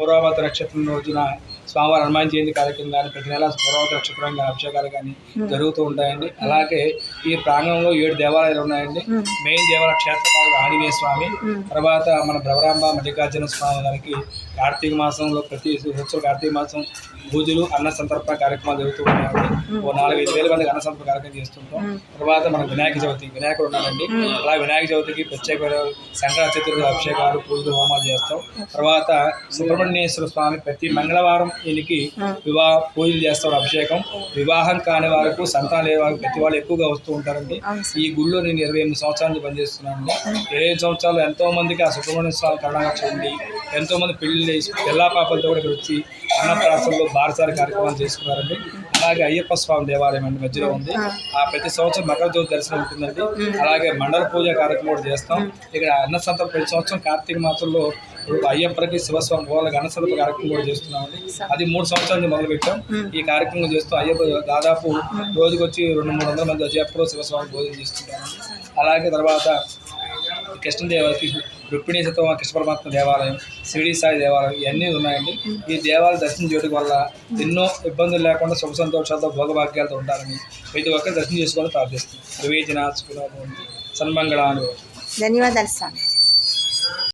పూర్వభాద్ర నక్షత్రం రోజున స్వామివారి హనుమాన్ జయంతి కార్యక్రమం కానీ ప్రతి నెల పూర్వభాద్ర నక్షత్రం అభిషేకాలు కానీ జరుగుతూ ఉంటాయండి. అలాగే ఈ ప్రాంగణంలో 7 దేవాలయాలు ఉన్నాయండి. మెయిన్ దేవాలయ క్షేత్రపాలకుడు ఆంజనేయ స్వామి, తర్వాత మన భ్రవరాంబ మల్లికార్జున స్వామి గారికి కార్తీక మాసంలో ప్రతి సంవత్సరం కార్తీక మాసం పూజలు అన్న సంతర్పణ కార్యక్రమాలు జరుగుతూ ఉన్నాయండి. ఓ 4-5 వేల మందికి అన్న సంతర్పణ కార్యక్రమం చేస్తుంటాం. తర్వాత మన వినాయకుడు ఉన్నాడండి. అలా వినాయక చవితికి ప్రత్యేకమైన సంక్రాంతి చతుర్థి అభిషేకాలు పూజలు హోమాలు చేస్తాం. తర్వాత సుబ్రహ్మణ్యేశ్వర స్వామి ప్రతి మంగళవారం ఈయనకి వివాహ పూజలు చేస్తారు. అభిషేకం వివాహం కాని వారికి సంతానం లేని వారికి ప్రతి వాళ్ళు ఎక్కువగా వస్తూ ఉంటారండి. ఈ గుళ్ళో నేను 28 సంవత్సరాల నుంచి పనిచేస్తున్నాను. 28 సంవత్సరాలు ఎంతో మందికి ఆ సుబ్రహ్మణ్య స్వామి కరుణాక్ష ఉండి ఎంతో మంది పిల్లా పాపలతో కూడా ఇక్కడ వచ్చి అన్నప్రాసంలో బారసారి కార్యక్రమాలు చేసుకున్నారండి. అలాగే అయ్యప్ప స్వామి దేవాలయం అండి మధ్యలో ఉంది. ఆ ప్రతి సంవత్సరం మకర జ్యోతి దర్శనం ఉంటుందండి. అలాగే మండల పూజ కార్యక్రమం కూడా చేస్తాం. ఇక్కడ అన్న సంతర్పణ ప్రతి సంవత్సరం కార్తీక మాసంలో అయ్యప్పకి శివస్వామి వాళ్ళకి అన్న సంతర్పణ కార్యక్రమం కూడా చేస్తున్నామండి. అది 3 సంవత్సరాల నుంచి మొదలుపెట్టాం. ఈ కార్యక్రమం చేస్తూ అయ్యప్ప దాదాపు రోజుకి వచ్చి 200-300 మంది అయ్యప్పలో శివస్వామి భోజనం చేస్తుంటామండి. అలాగే తర్వాత కృష్ణదేవకి రుక్మిణీ సత్వ కృష్ణ పరమాత్మ దేవాలయం, షిరిడి సాయి దేవాలయం ఇవన్నీ ఉన్నాయండి. ఈ దేవాలయం దర్శనం చేయడం వల్ల ఎన్నో ఇబ్బందులు లేకుండా సుఖ సంతోషాలతో భోగభాగ్యాలతో ఉంటారని ప్రతి ఒక్కరు దర్శనం చేసుకోవాలని ప్రార్థిస్తుంది. ప్రవేజన సన్మంగళ. ధన్యవాదాలు స్వామి.